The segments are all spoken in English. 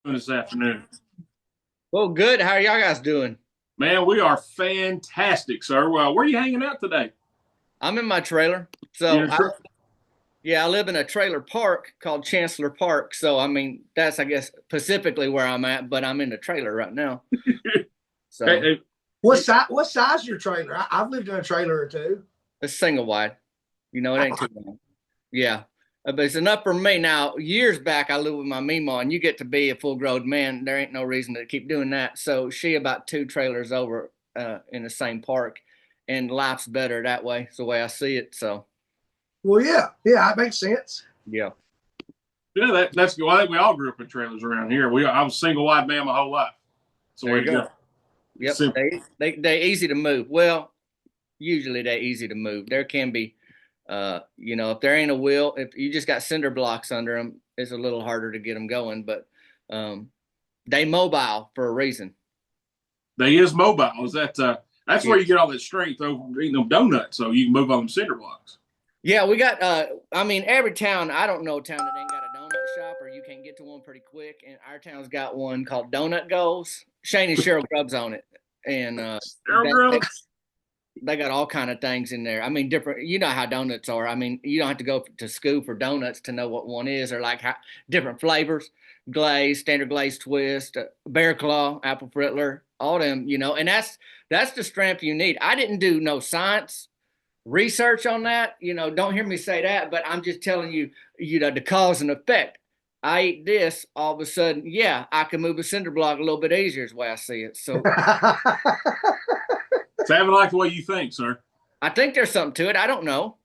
This afternoon. Well, good. How are y'all guys doing? Man, we are fantastic, sir. Well, where are you hanging out today? I'm in my trailer. You in So, a truck? yeah, I live in a trailer park called Chancellor Park. So, I mean, that's, I guess, specifically where I'm at, but I'm in the trailer right now. Hey, So, hey, What size is your trailer? I've lived in a trailer or two. it's single wide. It ain't too long. Yeah. But it's enough for me. Now, years back, I lived with my Mima, and you get to be a full grown man. There ain't no reason to keep doing that. So, she about two trailers over in the same park, and life's better that way. It's the way I see it. So, Well, yeah, that makes sense. yeah. yeah, that's good. Well, I think we all grew up in trailers around here. I was a single wide man my whole life. So There you go. Yep, Simple. they easy to move. Well, usually they easy to move. There can be, if there ain't a wheel, if you just got cinder blocks under them, it's a little harder to get them going. But they mobile for a reason. They is mobile. Is that's where Yeah. you get all that strength over eating them donuts, so you can move on them cinder blocks. Yeah, we got. I mean, every town. I don't know a town that ain't got a donut shop, or you can get to one pretty quick. And our town's got one called Donut Goes. Shane and Cheryl Grubbs on it, and Cheryl Grubbs? they got all kind of things in there. I mean, different. You know how donuts are. I mean, you don't have to go to school for donuts to know what one is, or like how different flavors, glaze, standard glaze twist, bear claw, apple frittler, all them. And that's the strength you need. I didn't do no science research on that. Don't hear me say that, but I'm just telling you, the cause and effect. I ate this, all of a sudden, yeah, I can move a cinder block a little bit easier is the way I see it. So Tavin, like the way you think, sir. I think there's something to it. I don't know.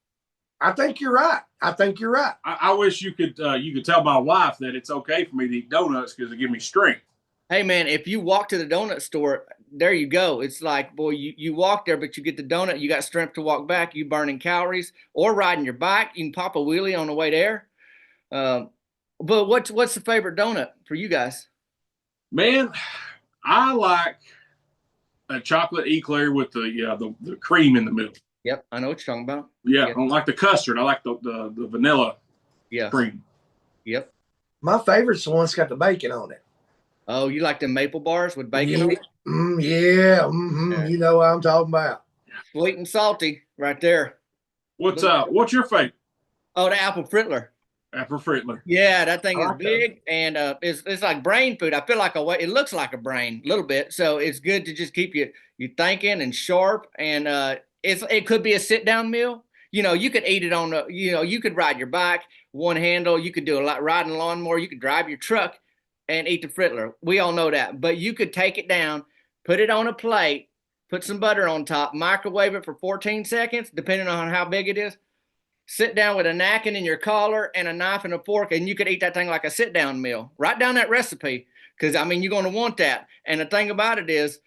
I think you're right. I wish you could tell my wife that it's okay for me to eat donuts because they give me strength. Hey man, if you walk to the donut store, there you go. It's like, boy, you walk there, but you get the donut, you got strength to walk back, you burning calories, or riding your bike, you can pop a wheelie on the way there. But what's the favorite donut for you guys? Man, I like a chocolate eclair with the cream in the middle. Yep, I know what you're talking about. Yeah, Yep. I don't like the custard. I like the vanilla Yeah. cream. Yep. My favorite's the one that's got the bacon on it. Oh, you like the maple bars with bacon on it? Yeah. You know what I'm talking about. Sweet and salty, right there. What's your favorite? Oh, the apple frittler. Apple frittler. Yeah, that thing I is like big, and it's like brain food. I feel like it looks like a brain a little bit, so it's good to just keep you thinking and sharp. And it could be a sit down meal. You could eat it on you could ride your bike one handle. You could do a lot riding a lawnmower. You could drive your truck and eat the frittler. We all know that, but you could take it down, put it on a plate, put some butter on top, microwave it for 14 seconds, depending on how big it is. Sit down with a napkin in your collar and a knife and a fork, and you could eat that thing like a sit-down meal. Write down that recipe, because, I mean, you're going to want that. And the thing about it is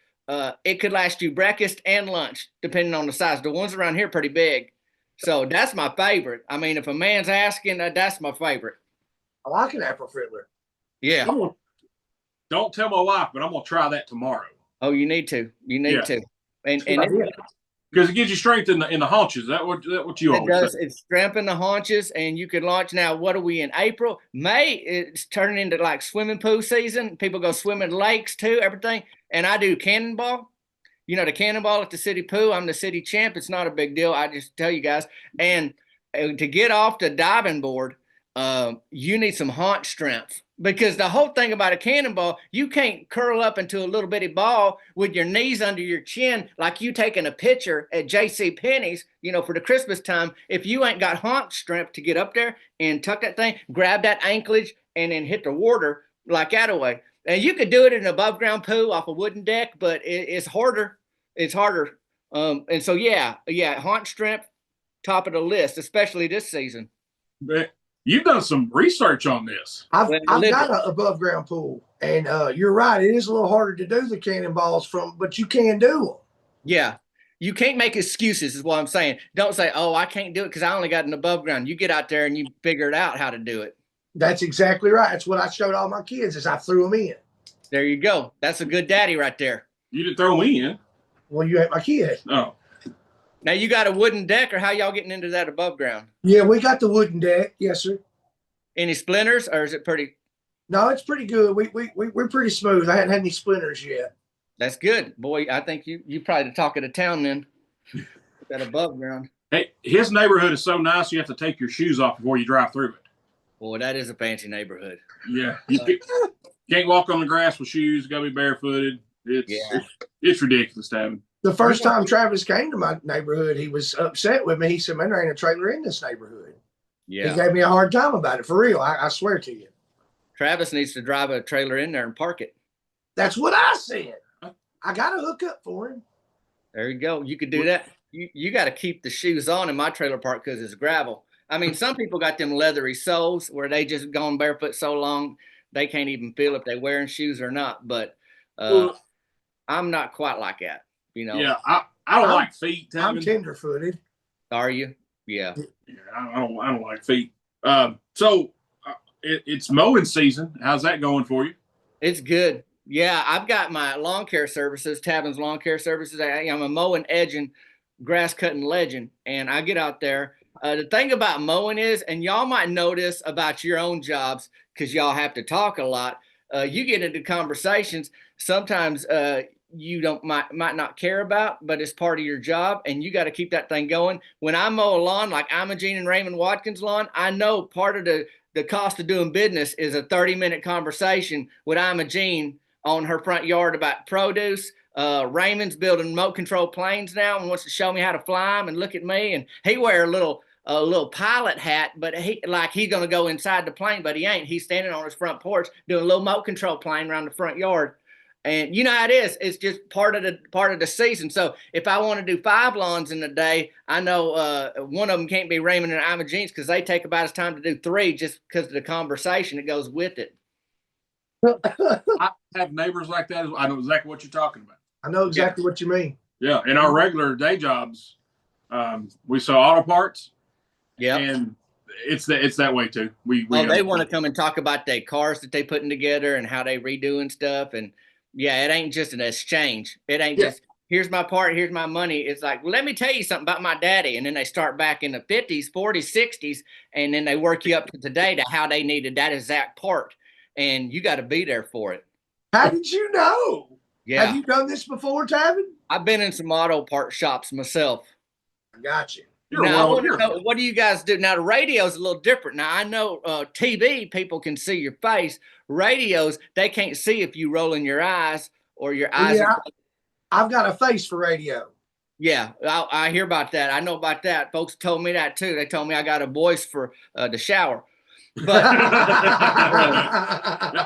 it could last you breakfast and lunch, depending on the size. The ones around here are pretty big. So that's my favorite. I mean, if a man's asking, that's my favorite. I like an apple frittler. Yeah. Don't tell my wife, but I'm going to try that tomorrow. Oh, you need to. You need to. And because it gives you strength in the haunches. Is that what you always does. say? It's strengthen the haunches, and you can launch. Now, what are we in April? May, it's turning into like swimming pool season. People go swimming lakes too, everything. And I do cannonball. The cannonball at the city pool. I'm the city champ. It's not a big deal. I just tell you guys. And to get off the diving board, you need some haunch strength. Because the whole thing about a cannonball, you can't curl up into a little bitty ball with your knees under your chin like you taking a picture at J.C. Penney's, for the Christmas time. If you ain't got haunch strength to get up there and tuck that thing, grab that anklage, and then hit the water like that away. And you could do it in an above ground pool off a wooden deck, but it's harder. It's harder. And so, yeah, haunch strength, top of the list, especially this season. You've done some research on this. I've got an above ground pool, and you're right. It is a little harder to do the cannonballs but you can do them. Yeah. You can't make excuses is what I'm saying. Don't say, oh, I can't do it because I only got an above ground. You get out there and you figure it out how to do it. That's exactly right. That's what I showed all my kids is I threw them in. There you go. That's a good daddy right there. You didn't throw me in. Well, you ain't my kid. Oh. Now you got a wooden deck, or how y'all getting into that above ground? Yeah, we got the wooden deck. Yes, sir. Any splinters, or is it pretty? No, it's pretty good. We're pretty smooth. I hadn't had any splinters yet. That's good, boy. I think you probably the talk of the town then. That above ground. Hey, his neighborhood is so nice you have to take your shoes off before you drive through it. Boy, that is a fancy neighborhood. Yeah, you can't walk on the grass with shoes. Got to be barefooted. It's ridiculous, Tavin. The first time Travis came to my neighborhood, he was upset with me. He said, "Man, there ain't a trailer in this neighborhood." Yeah, he gave me a hard time about it. For real, I swear to you. Travis needs to drive a trailer in there and park it. That's what I said. I got to hook up for him. There you go. You could do that. You got to keep the shoes on in my trailer park because it's gravel. I mean, some people got them leathery soles where they just gone barefoot so long they can't even feel if they're wearing shoes or not. But I'm not quite like that, you know. Yeah, I don't like feet. Tavin. I'm tender-footed. Are you? Yeah. Yeah, I don't like feet. It's mowing season. How's that going for you? It's good. Yeah, I've got my lawn care services, Tavin's Lawn Care Services. I'm a mowing, edging, grass cutting legend, and I get out there. The thing about mowing is, and y'all might know this about your own jobs because y'all have to talk a lot. You get into conversations sometimes you might not care about, but it's part of your job, and you got to keep that thing going. When I mow a lawn like Imogene and Raymond Watkins' lawn, I know part of the cost of doing business is a 30-minute conversation with Imogene on her front yard about produce. Raymond's building remote control planes now and wants to show me how to fly them, and look at me. And he wear a little pilot hat, but he's going to go inside the plane, but he ain't. He's standing on his front porch doing a little remote control plane around the front yard. And you know how it is. It's just part of the season. So if I want to do 5 lawns in a day, I know one of them can't be Raymond and Imogene's because they take about as time to do 3 just because of the conversation that goes with it. I have neighbors like that. I know exactly what you're talking about. I know exactly what you mean. Yeah, in our regular day jobs, we sell auto parts. Yeah, and it's that way too. They want to come and talk about their cars that they putting together and how they redoing stuff. And yeah, it ain't just an exchange. It ain't just here's my part, here's my money. It's like, well, let me tell you something about my daddy. And then they start back in the 50s, 40s, 60s, and then they work you up to today to how they needed that exact part. And you got to be there for it. How did you know? Yeah. Have you done this before, Tavin? I've been in some auto part shops myself. I got you. Now, I want to know, what do you guys do? Now, the radio's a little different. Now, I know TV, people can see your face. Radios, they can't see if you rolling your eyes or your eyes. Yeah, I've got a face for radio. Yeah, I hear about that. I know about that. Folks told me that, too. They told me I got a voice for the shower. But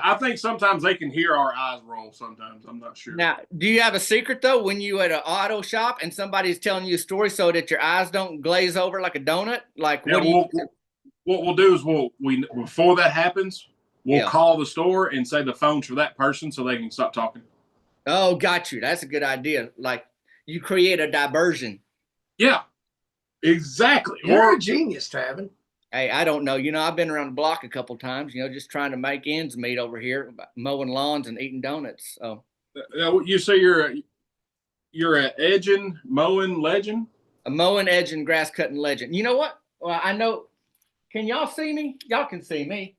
I think sometimes they can hear our eyes roll sometimes. I'm not sure. Now, do you have a secret though when you at an auto shop and somebody's telling you a story so that your eyes don't glaze over like a donut? Like what we'll do is before that happens, we'll call the store and say the phone's for that person so they can stop talking. Oh, got you. That's a good idea. Like you create a diversion. Yeah, exactly. You're a genius, Tavin. Hey, I don't know. You know, I've been around the block a couple times, you know, just trying to make ends meet over here, mowing lawns and eating donuts. So you say you're an edging, mowing legend? A mowing, edging, grass cutting legend. You know what? Well, I know. Can y'all see me? Y'all can see me.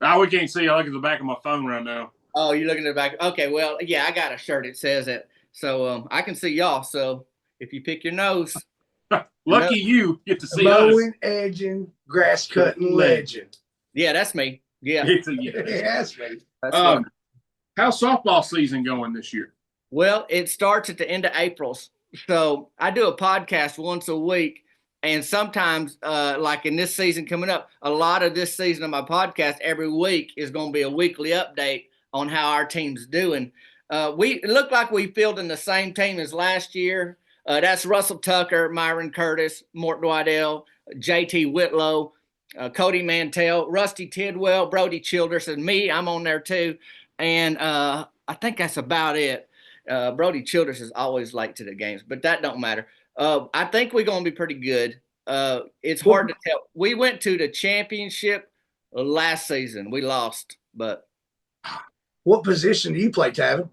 We can't see. I look at the back of my phone right now. Oh, you're looking at the back. Okay, well, yeah, I got a shirt. It says it. So I can see y'all. So if you pick your nose. Lucky you get to see mowing, us. Edging, grass cutting legend. Yeah, that's me. Yeah. That's me. How's softball season going this year? Well, it starts at the end of April. So I do a podcast once a week. And sometimes, like in this season coming up, a lot of this season of my podcast every week is going to be a weekly update on how our team's doing. It looked like we fielded the same team as last year. That's Russell Tucker, Myron Curtis, Mort Dwidell, JT Whitlow, Cody Mantell, Rusty Tidwell, Brody Childress, and me. I'm on there too. And I think that's about it. Brody Childress is always late to the games, but that don't matter. I think we're going to be pretty good. It's hard to tell. We went to the championship last season. We lost, but. What position do you play, Tavin?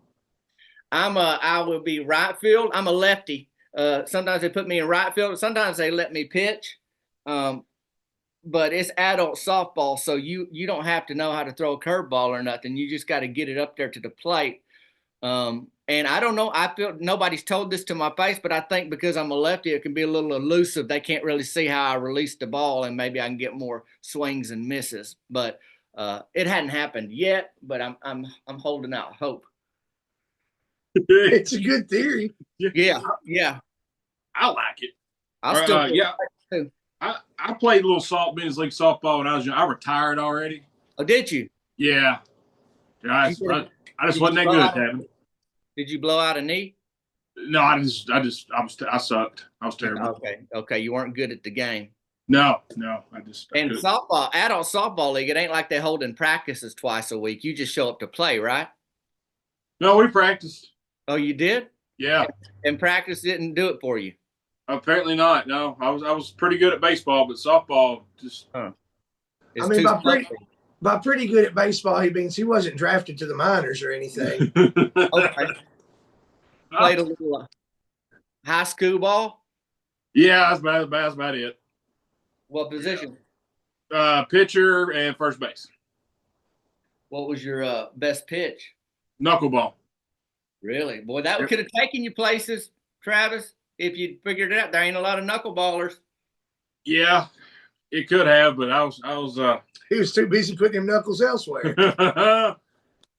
I will be right field. I'm a lefty. Sometimes they put me in right field. Sometimes they let me pitch. but it's adult softball, so you don't have to know how to throw a curveball or nothing. You just got to get it up there to the plate. And I don't know. I feel nobody's told this to my face, but I think because I'm a lefty, it can be a little elusive. They can't really see how I release the ball, and maybe I can get more swings and misses. But it hadn't happened yet. But I'm holding out hope. It's a good theory. Yeah. I like it. I'll still yeah. I played a little men's league softball when I was young. I retired already. Oh, did you? Yeah. I just wasn't that good at that. Did you blow out a knee? No, I sucked. I was terrible. Okay. You weren't good at the game. No. And softball, adult softball league, it ain't like they're holding practices twice a week. You just show up to play, right? No, we practiced. Oh, you did? Yeah. And practice didn't do it for you? Apparently not. No, I was pretty good at baseball, but softball just. I mean, by pretty good at baseball, he means he wasn't drafted to the minors or anything. Okay. Played a little high school ball? Yeah, that's about it. What position? Pitcher and first base. What was your best pitch? Knuckleball. Really? Boy, that could have taken you places, Travis, if you'd figured it out. There ain't a lot of knuckleballers. Yeah, it could have, but I was he was too busy putting him knuckles elsewhere.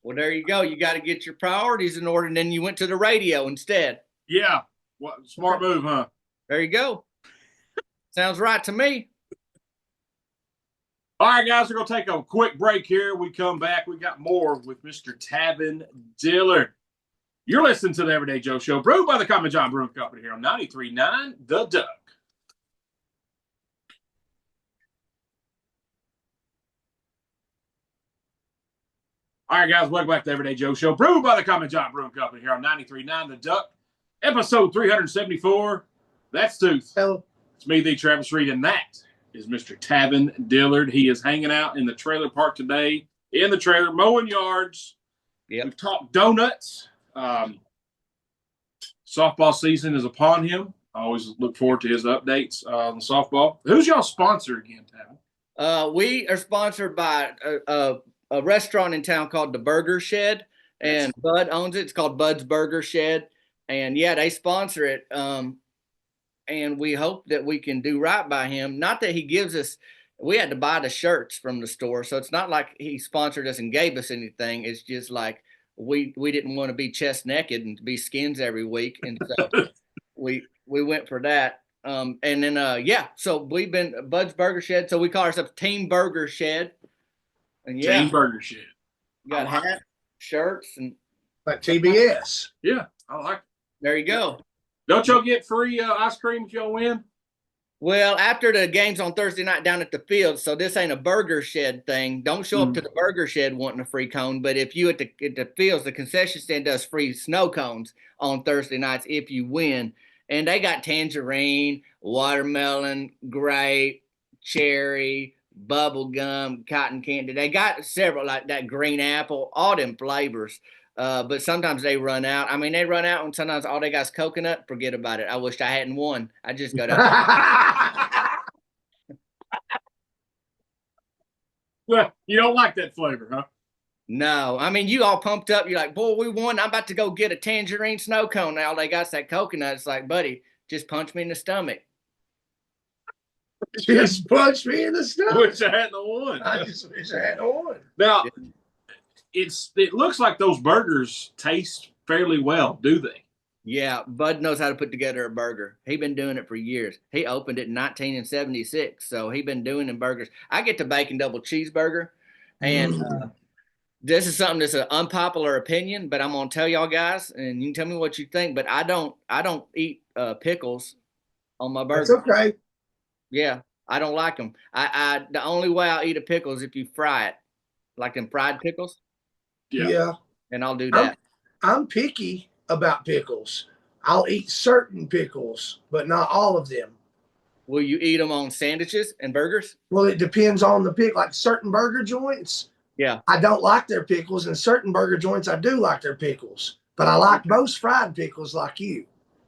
Well, there you go. You got to get your priorities in order, and then you went to the radio instead. Yeah. What smart move, huh? There you go. Sounds right to me. All right, guys, we're going to take a quick break here. We come back. We got more with Mr. Tavin Dillard. You're listening to the Everyday Joe Show, brewed by the Common John Brewing Company here on 93.9 The Duck. All right, guys, welcome back to the Everyday Joe Show, brewed by the Common John Brewing Company here on 93.9 The Duck, episode 374. That's Tooth. Hello. It's me, the Travis Reed, and that is Mr. Tavin Dillard. He is hanging out in the trailer park today, in the trailer, mowing yards. Yep. We've talked donuts. Softball season is upon him. I always look forward to his updates on softball. Who's y'all sponsor again, Tavin? We are sponsored by a restaurant in town called the Burger Shed, and Bud owns it. It's called Bud's Burger Shed, and yeah, they sponsor it. And we hope that we can do right by him. Not that he gives us, we had to buy the shirts from the store, so it's not like he sponsored us and gave us anything. It's just like we didn't want to be chest naked and be skins every week, and so we went for that. And then so we've been Bud's Burger Shed, so we call ourselves Team Burger Shed. And Team Burger Shed. Got hats, shirts, and like TBS. Yeah, I like it. There you go. Don't y'all get free ice cream if y'all win? Well, after the game's on Thursday night down at the field, so this ain't a Burger Shed thing. Don't show up to the Burger Shed wanting a free cone, but if you at the fields, the concession stand does free snow cones on Thursday nights if you win. And they got tangerine, watermelon, grape, cherry, bubble gum, cotton candy. They got several like that, green apple, all them flavors. But sometimes they run out. I mean, they run out, and sometimes all they got is coconut. Forget about it. I wished I hadn't won. I just got out. Well, you don't like that flavor, huh? No. I mean, you all pumped up. You're like, boy, we won. I'm about to go get a tangerine snow cone. Now all they got is that coconut. It's like, buddy, just punch me in the stomach. Just punch me in the stomach. I wish I hadn't won. I just wish I hadn't won. Now, it looks like those burgers taste fairly well, do they? Yeah, Bud knows how to put together a burger. He been doing it for years. He opened it in 1976, so he been doing them burgers. I get the bacon double cheeseburger, and this is something that's an unpopular opinion, but I'm gonna tell y'all guys, and you can tell me what you think. But I don't eat pickles on my burger. That's okay. Yeah, I don't like them. I the only way I'll eat a pickle is if you fry it, like them fried pickles. Yeah. And I'll do that. I'm picky about pickles. I'll eat certain pickles, but not all of them. Will you eat them on sandwiches and burgers? Well, it depends on the pick. Like certain burger joints, yeah, I don't like their pickles, and certain burger joints I do like their pickles. But I like most fried pickles, like you.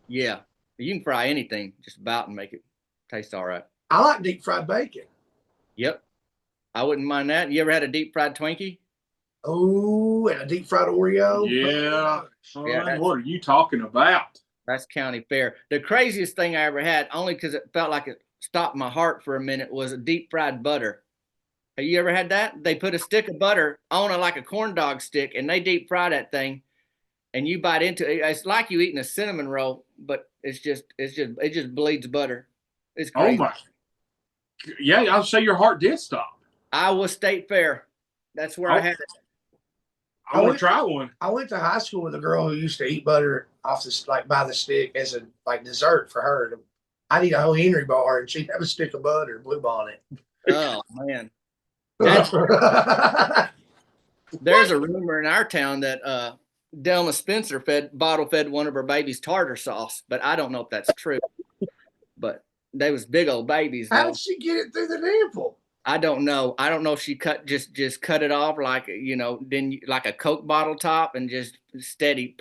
Yeah, you can fry anything just about and make it taste all right. I like deep fried bacon. Yep. I wouldn't mind that. You ever had a deep fried Twinkie? Oh, and a deep fried Oreo. Yeah, son, Yeah, what are you talking about? that's county fair. The craziest thing I ever had, only because it felt like it stopped my heart for a minute, was a deep fried butter. Have you ever had that? They put a stick of butter on it like a corn dog stick, and they deep fry that thing, and you bite into it. It's like you eating a cinnamon roll, but it just bleeds butter. It's Oh crazy. my, yeah, I'll say your heart did stop. Iowa State Fair. That's where I had it. I want to try one. I went to high school with a girl who used to eat butter off the like by the stick as a like dessert for her. I'd eat a whole Henry bar and she'd have a stick of butter, Blue Bonnet. Oh man. There's a rumor in our town that Delma Spencer bottle fed one of her babies tartar sauce, but I don't know if that's true. But they was big old babies. How did she get it through the nipple? I don't know. I don't know if she just cut it off like like a Coke bottle top and just steady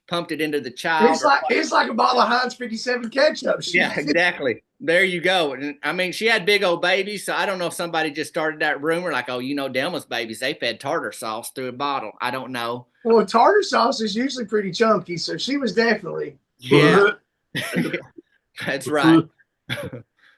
pumped it into the child. It's like a bottle of Heinz 57 ketchup. Yeah, exactly. There you go. And I mean, she had big old babies, so I don't know if somebody just started that rumor, like, oh, Delma's babies, they fed tartar sauce through a bottle. I don't know. Well, tartar sauce is usually pretty chunky, so she was definitely. Yeah, that's right.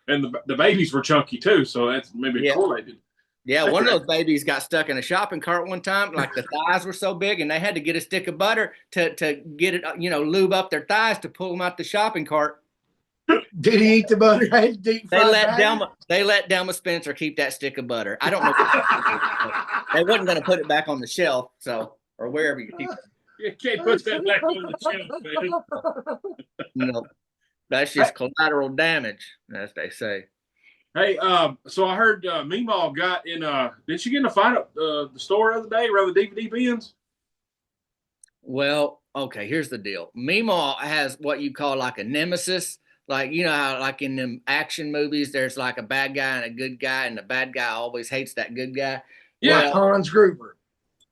And the babies were chunky too, so that's maybe correlated. Yeah, one of those babies got stuck in a shopping cart one time. Like the thighs were so big, and they had to get a stick of butter to get it, lube up their thighs to pull them out the shopping cart. Did he eat the butter? They let Delma Spencer keep that stick of butter. I don't know. They wasn't going to put it back on the shelf, or wherever you keep it. You can't put that back on the shelf, man. No, that's just collateral damage, as they say. Hey, so I heard Meemaw got in did she get in a fight at the store the other day around the DVD bins? Well, okay, here's the deal. Meemaw has what you call like a nemesis. Like, how like in them action movies, there's like a bad guy and a good guy, and the bad guy always hates that good guy. Yeah, Hans Gruber.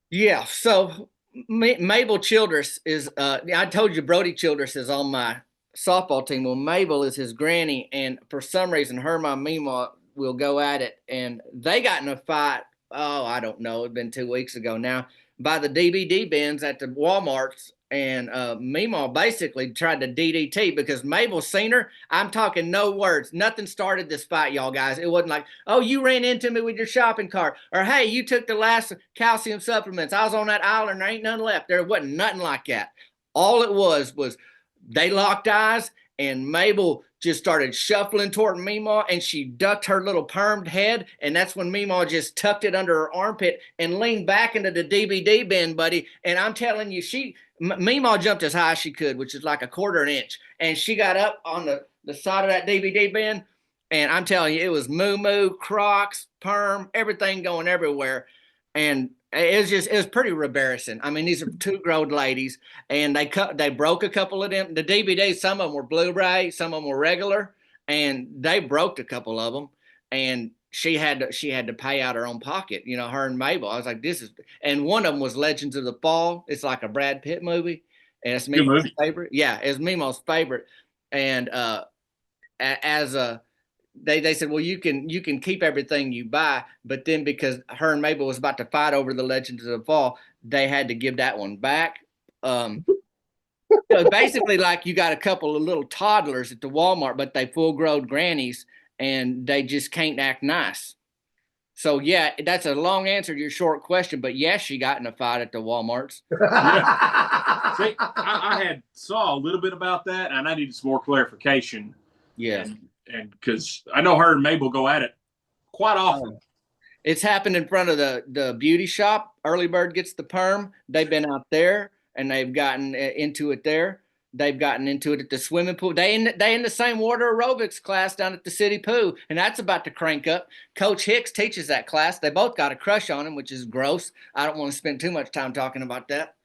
Yeah, so Mabel Childress is, I told you Brody Childress is on my softball team. Well, Mabel is his granny, and for some reason, her and my Meemaw will go at it, and they got in a fight. Oh, I don't know. It's been 2 weeks ago now by the DVD bins at the Walmarts, and Meemaw basically tried to DDT because Mabel seen her. I'm talking no words. Nothing started this fight, y'all guys. It wasn't like, oh, you ran into me with your shopping cart, or hey, you took the last calcium supplements. I was on that aisle and there ain't none left. There wasn't nothing like that. All it was they locked eyes, and Mabel just started shuffling toward Meemaw, and she ducked her little permed head, and that's when Meemaw just tucked it under her armpit and leaned back into the DVD bin, buddy. And I'm telling you, Meemaw jumped as high as she could, which is like a quarter an inch, and she got up on the side of that DVD bin, and I'm telling you, it was moo-moo, Crocs, perm, everything going everywhere. And it was pretty embarrassing. I mean, these are two grown ladies, and they broke a couple of them. The DVDs, some of them were Blu-ray, some of them were regular, and they broke a couple of them. And she had to pay out her own pocket. Her and Mabel. I was like, and one of them was Legends of the Fall. It's like a Brad Pitt movie, and it's Meemaw's favorite. Yeah, it's Meemaw's favorite. And they said, well, you can keep everything you buy, but then because her and Mabel was about to fight over the Legends of the Fall, they had to give that one back. So basically, like, you got a couple of little toddlers at the Walmart, but they full-grown grannies, and they just can't act nice. So yeah, that's a long answer to your short question, but yes, she got in a fight at the Walmarts. Yeah. See, I saw a little bit about that, and I needed some more clarification. Yeah. And because I know her and Mabel go at it quite often. It's happened in front of the beauty shop. Early Bird Gets the Perm. They've been out there, and they've gotten into it there. They've gotten into it at the swimming pool. They in the same water aerobics class down at the city pool, and that's about to crank up. Coach Hicks teaches that class. They both got a crush on him, which is gross. I don't want to spend too much time talking about that.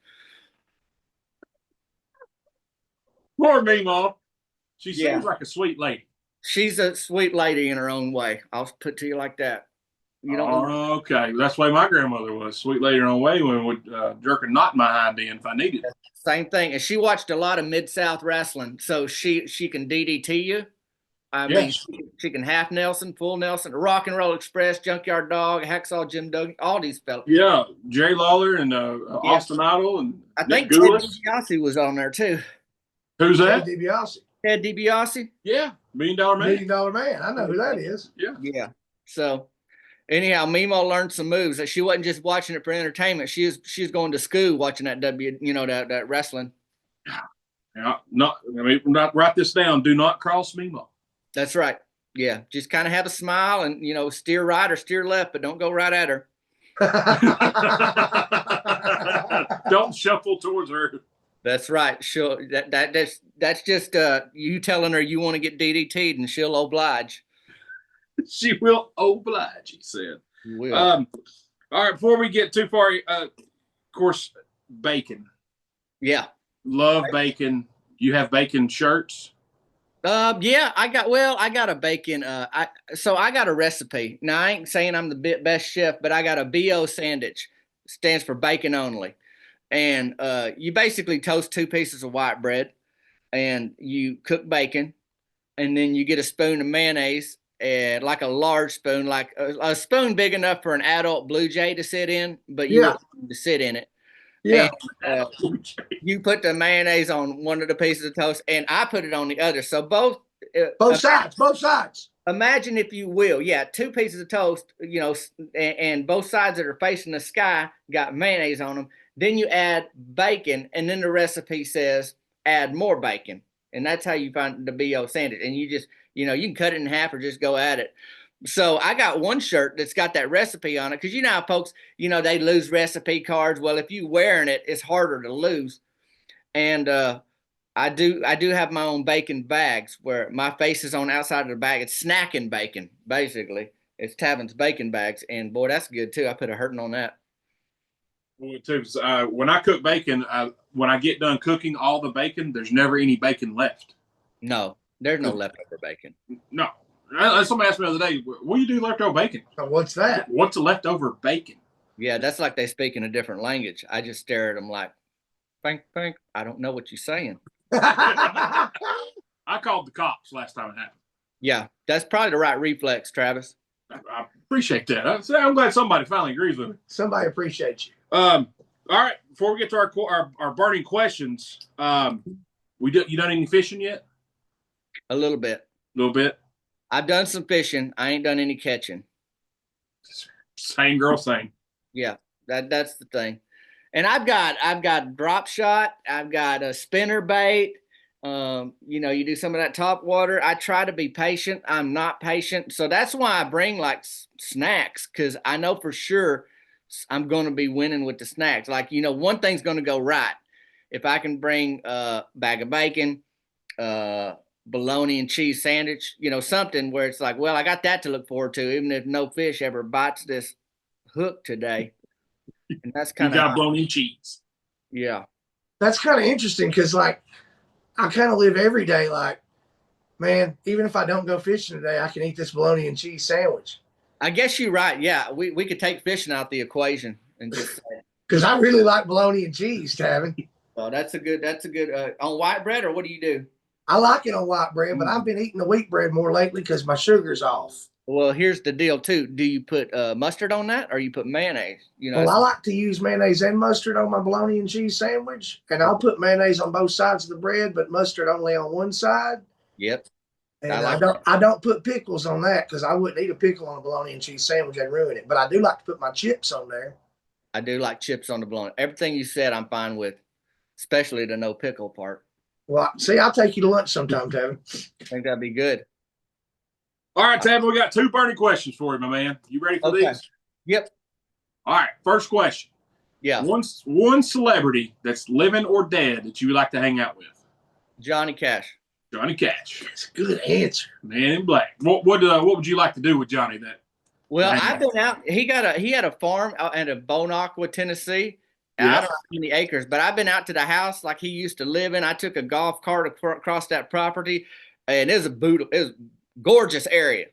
Poor Meemaw. She seems like a sweet lady. She's a sweet lady in her own way. I'll put it to you like that. You don't okay. That's the way my grandmother was. Sweet lady in her own way, when would jerk a knot in my hind end if I needed it. Same thing. And she watched a lot of Mid-South wrestling, so she can DDT you. I mean, Yes. she can half Nelson, full Nelson, Rock and Roll Express, Junkyard Dog, Hacksaw Jim Duggan, all these fellas. Yeah, Jerry Lawler and Austin Idol and I Nick think Ted Goulas. DiBiase was on there too. Who's Ted that? DiBiase. Ted DiBiase. Yeah, $1 Million Man. $1 Million Man. I know who that is. Yeah. Yeah. So anyhow, Mimo learned some moves. That she wasn't just watching it for entertainment. She was going to school watching that that wrestling. Yeah, not write this down. Do not cross Mimo. That's right. Yeah, just kind of have a smile and steer right or steer left, but don't go right at her. Don't shuffle towards her. That's right. That's just you telling her you want to get DDT'd and she'll oblige. She will oblige, he said. Will. All right, before we get too far, of course, bacon. Yeah. Love bacon. You have bacon shirts? Yeah, I got a bacon. I got a recipe. Now I ain't saying I'm the best chef, but I got a BO sandwich. Stands for bacon only. And you basically toast 2 pieces of white bread and you cook bacon, and then you get a spoon of mayonnaise, and like a large spoon, like a spoon big enough for an adult blue jay to sit in, but you want to sit in it. Yeah. And, you put the mayonnaise on one of the pieces of toast, and I put it on the other. So both sides. Imagine, if you will, 2 pieces of toast, and both sides that are facing the sky got mayonnaise on them. Then you add bacon, and then the recipe says add more bacon, and that's how you find the BO sandwich. And you just, you can cut it in half or just go at it. So I got one shirt that's got that recipe on it, because you know how folks, they lose recipe cards. Well, if you wearing it, it's harder to lose. And I do have my own bacon bags where my face is on the outside of the bag. It's snacking bacon, basically. It's Tavin's bacon bags, and boy, that's good too. I put a hurting on that. When I cook bacon, when I get done cooking all the bacon, there's never any bacon left. No, there's no leftover bacon. No. Somebody asked me the other day, what do you do leftover bacon? What's that? What's a leftover bacon? Yeah, that's like they speak in a different language. I just stare at them like, think. I don't know what you're saying. I called the cops last time it happened. Yeah, that's probably the right reflex, Travis. I appreciate that. I'm glad somebody finally agrees with me. Somebody appreciates you. All right, before we get to our burning questions, you done any fishing yet? A little bit. A little bit. I've done some fishing. I ain't done any catching. Same girl, same. Yeah, that's the thing. And I've got drop shot. I've got a spinner bait. You do some of that top water. I try to be patient. I'm not patient. So that's why I bring like snacks, because I know for sure I'm going to be winning with the snacks. Like, one thing's going to go right. If I can bring a bag of bacon, bologna and cheese sandwich, something where it's like, well, I got that to look forward to, even if no fish ever bites this hook today. And that's kind of, you got bologna and cheese. Yeah. That's kind of interesting, because like I kind of live every day like, man, even if I don't go fishing today, I can eat this bologna and cheese sandwich. I guess you're right. Yeah, we could take fishing out the equation and just because I really like bologna and cheese, Tavin. Oh, that's a good on white bread, or what do you do? I like it on white bread, but I've been eating the wheat bread more lately because my sugar's off. Well, here's the deal too. Do you put mustard on that, or you put mayonnaise? Well, I like to use mayonnaise and mustard on my bologna and cheese sandwich, and I'll put mayonnaise on both sides of the bread, but mustard only on one side. Yep. And I don't put pickles on that, because I wouldn't eat a pickle on a bologna and cheese sandwich and ruin it. But I do like to put my chips on there. I do like chips on the bologna. Everything you said, I'm fine with, especially the no pickle part. Well, see, I'll take you to lunch sometime, Tavin. I think that'd be good. All right, Tavin, we got 2 burning questions for you, my man. You ready for these? Yep. All right, first question. Yeah. One celebrity that's living or dead that you would like to hang out with. Johnny Cash. Johnny Cash. That's a good answer. Man in Black. What would you like to do with Johnny? Well, I've been out. He had a farm out in Bon Aqua, Tennessee. Yeah. I don't know how many acres, but I've been out to the house like he used to live in. I took a golf cart across that property, and it was a gorgeous area.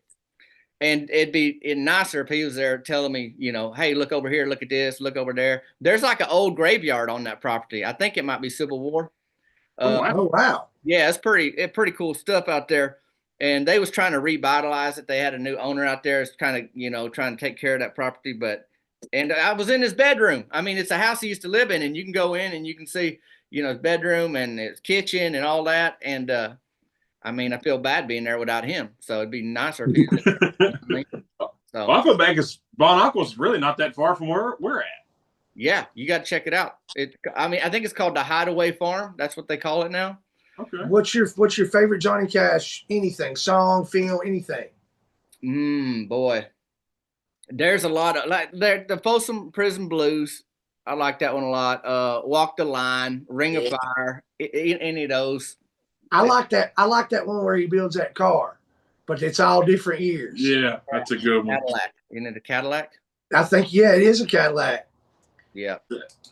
And it'd be nicer if he was there telling me, hey, look over here, look at this, look over there. There's like an old graveyard on that property. I think it might be Civil War. Oh, wow. Yeah, it's pretty cool stuff out there. and they was trying to revitalize it. They had a new owner out there. It's kind of, you know, trying to take care of that property. And I was in his bedroom. I mean, it's a house he used to live in, and you can go in and you can see, you know, his bedroom and his kitchen and all that. And I mean, I feel bad being there without him. So it'd be nicer if he was there. You know what I mean? So, Well, I feel bad because Bon Aqua's really not that far from where we're at. yeah, you got to check it out. I mean, I think it's called the Hideaway Farm. That's what they call it now. Okay. What's your favorite Johnny Cash? Anything, song, film, anything? Boy, there's a lot of the Folsom Prison Blues. I like that one a lot. Walk the Line, Ring of Fire, any of those. I like that. I like that one where he builds that car, but it's all different years. Yeah, that's a good one. Cadillac. Isn't it a Cadillac? I think, yeah, it is a Cadillac. Yeah.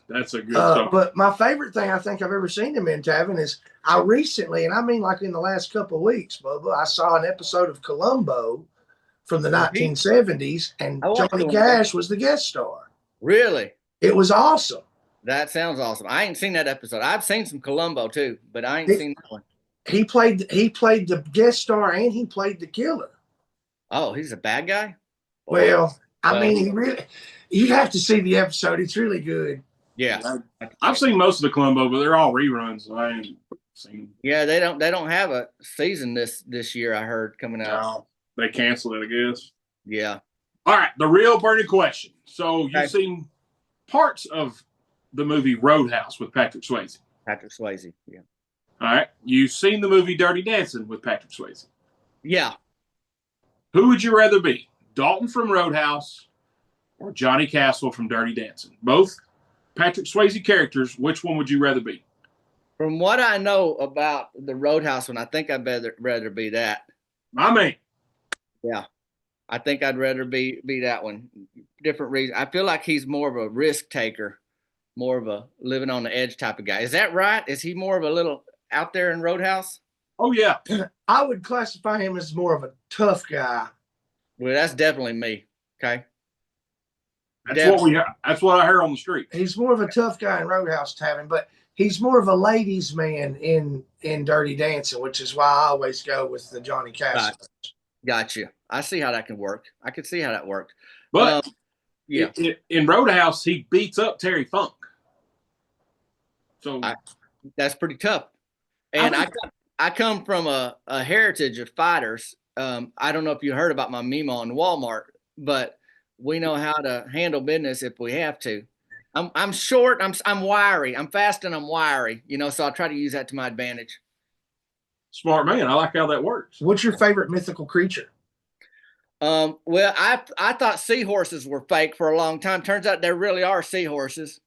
That's a good song. But my favorite thing I think I've ever seen him in, Tavin, is I recently, and I mean like in the last couple of weeks, Bubba, I saw an episode of Columbo from the 1970s, and Johnny Cash was the guest star. Really? It was awesome. That sounds awesome. I ain't seen that episode. I've seen some Columbo too, but I ain't seen that one. He played the guest star and he played the killer. Oh, he's a bad guy? Well, I mean, he really. You'd have to see the episode. It's really good. Yeah, I've seen most of the Columbo, but they're all reruns. So I ain't seen. Yeah, they don't have a season this year. I heard coming out. No, they canceled it, I guess. Yeah. All right, the real burning question. So you've seen parts of the movie Roadhouse with Patrick Swayze. Patrick Swayze. Yeah. All right, you've seen the movie Dirty Dancing with Patrick Swayze. Yeah. Who would you rather be, Dalton from Roadhouse or Johnny Castle from Dirty Dancing? Both Patrick Swayze characters. Which one would you rather be? From what I know about the Roadhouse one, I think I'd rather be that. My man. Yeah. I think I'd rather be that one. Different reason. I feel like he's more of a risk taker, more of a living on the edge type of guy. Is that right? Is he more of a little out there in Roadhouse? Oh, yeah. I would classify him as more of a tough guy. Well, that's definitely me. Okay. That's what I heard on the street. He's more of a tough guy in Roadhouse, Tavin, but he's more of a ladies' man in Dirty Dancing, which is why I always go with the Johnny Cash. Right. Got you. I see how that can work. I could see how that worked. But yeah, in Roadhouse, he beats up Terry Funk. So that's pretty tough. And I come from a heritage of fighters. I don't know if you heard about my Mimo in Walmart, but we know how to handle business if we have to. I'm short. I'm wiry. I'm fast and I'm wiry. You know, so I try to use that to my advantage. Smart man. I like how that works. What's your favorite mythical creature? Well, I thought seahorses were fake for a long time. Turns out there really are seahorses.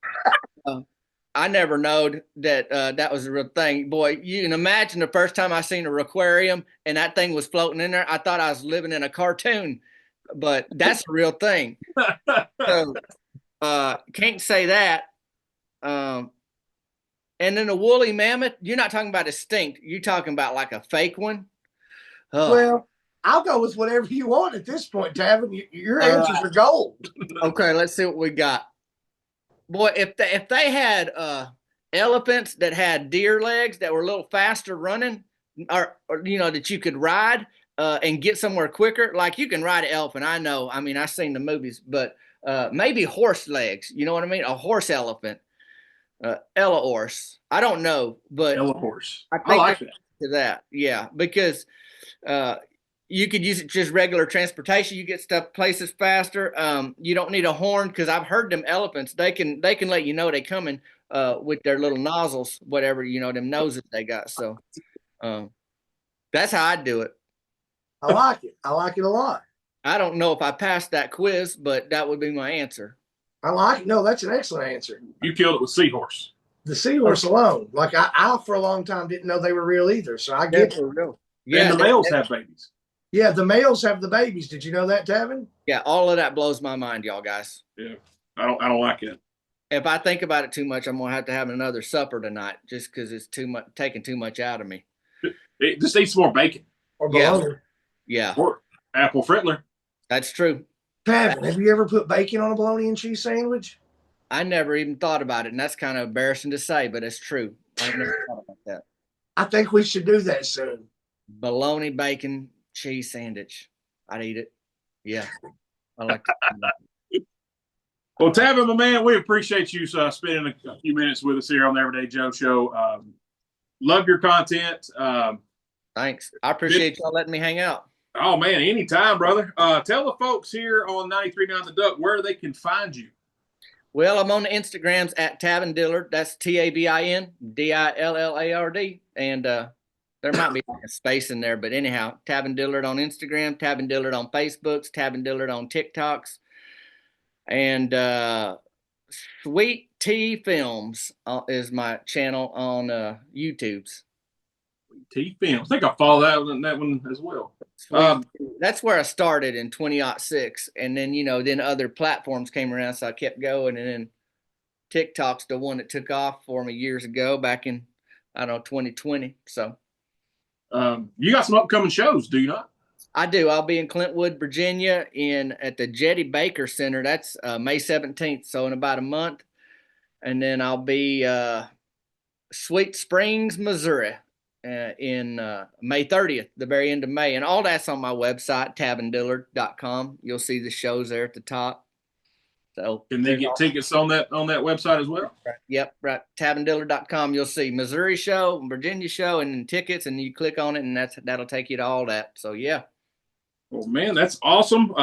I never knowed that that was a real thing. Boy, you can imagine the first time I seen a aquarium and that thing was floating in there. I thought I was living in a cartoon, but that's a real thing. So can't say that. And then a woolly mammoth, you're not talking about extinct. You're talking about like a fake one. Well, I'll go with whatever you want at this point, Tavin. Your answers are gold. Okay, let's see what we got. Boy, if they had elephants that had deer legs that were a little faster running, or you know, that you could ride and get somewhere quicker, like you can ride an elephant. I know. I mean, I've seen the movies, but maybe horse legs. You know what I mean? A horse elephant, Ella horse. I don't know, but Ella horse. I like that. To that, yeah, because you could use it just regular transportation. You get stuff places faster. You don't need a horn because I've heard them elephants. They can let you know they coming with their little nozzles, whatever, you know, them noses they got. So that's how I do it. I like it. I like it a lot. I don't know if I passed that quiz, but that would be my answer. I like it. No, that's an excellent answer. You killed it with seahorse. The seahorse alone. Like I for a long time didn't know they were real either. So I get it. Real. Yeah, and the males have babies. Yeah, the males have the babies. Did you know that, Tavin? Yeah, all of that blows my mind, y'all guys. Yeah, I don't like it. If I think about it too much, I'm gonna have another supper tonight, just because it's too much, taking too much out of me. It just eats more bacon. Or bologna. Yeah. Or apple frittler. That's true. Tavin, have you ever put bacon on a bologna and cheese sandwich? I never even thought about it, and that's kind of embarrassing to say, but it's true. I've never thought about that. I think we should do that soon. bologna, bacon, cheese sandwich. I'd eat it. Yeah. I like that. Well, Tavin, my man, we appreciate you spending a few minutes with us here on the Everyday Joe Show. Love your content. Thanks. I appreciate y'all letting me hang out. Oh, man, anytime, brother. Tell the folks here on 93.9 The Duck where they can find you. Well, I'm on the Instagrams at Tavin Dillard. That's Tabin Dillard. And there might be a space in there, but anyhow, Tavin Dillard on Instagram, Tavin Dillard on Facebooks, Tavin Dillard on TikToks. And Sweet Tea Films is my channel on YouTube's. T Films. I think I follow that one as well. That's where I started in 2006, and then then other platforms came around, so I kept going, and then TikTok's the one that took off for me years ago, back in 2020. So, you got some upcoming shows, do you not? I do. I'll be in Clintwood, Virginia, at the Jetty Baker Center. That's May 17th, so in about a month, and then I'll be Sweet Springs, Missouri. In May 30th, the very end of May. And all that's on my website, tavindillard.com. You'll see the shows there at the top. So can they get tickets on that website as well? Right. Yep, right. Tavindillard.com. You'll see Missouri show, Virginia show, and then tickets, and you click on it, and that'll take you to all that. So yeah. Well, man, that's awesome.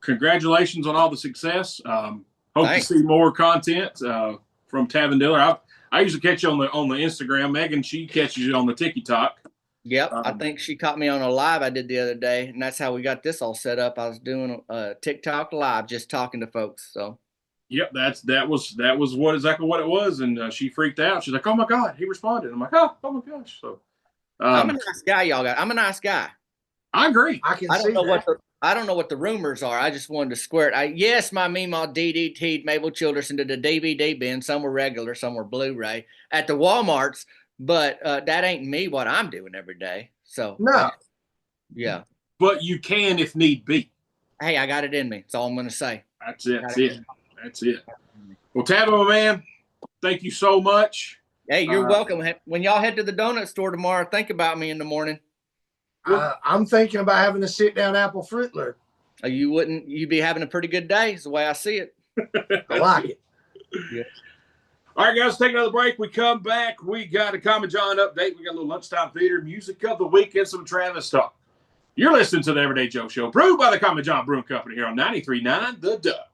Congratulations on all the success. Hope Thanks. to see more content from Tavin Dillard. I usually catch you on the Instagram. Megan, she catches you on the TikTok. Yep, I think she caught me on a live I did the other day, and that's how we got this all set up. I was doing a TikTok live, just talking to folks. So, yep, that was exactly what it was, and she freaked out. She's like, "Oh my God, he responded." I'm like, "Oh my gosh!" So, I'm a nice guy, y'all got. I'm a nice guy. I agree. I don't know what the rumors are. I just wanted to square it. Yes, my Meemaw DDT'd Mabel Childress into the DVD bin. Some were regular, some were Blu-ray at the Walmarts, but that ain't me what I'm doing every day. So no. Yeah. But you can if need be. Hey, I got it in me. That's all I'm going to say. That's it. Well, Tavin, my man, thank you so much. Hey, you're welcome. When y'all head to the donut store tomorrow, think about me in the morning. I'm thinking about having a sit-down apple fruit loop. You'd be having a pretty good day is the way I see it. I like it. Yeah. All right, guys, take another break. We come back. We got a Common John update. We got a little lunchtime theater, music of the week, and some Travis talk. You're listening to the Everyday Joe Show, brewed by the Common John Brewing Company here on 93.9 The Duck.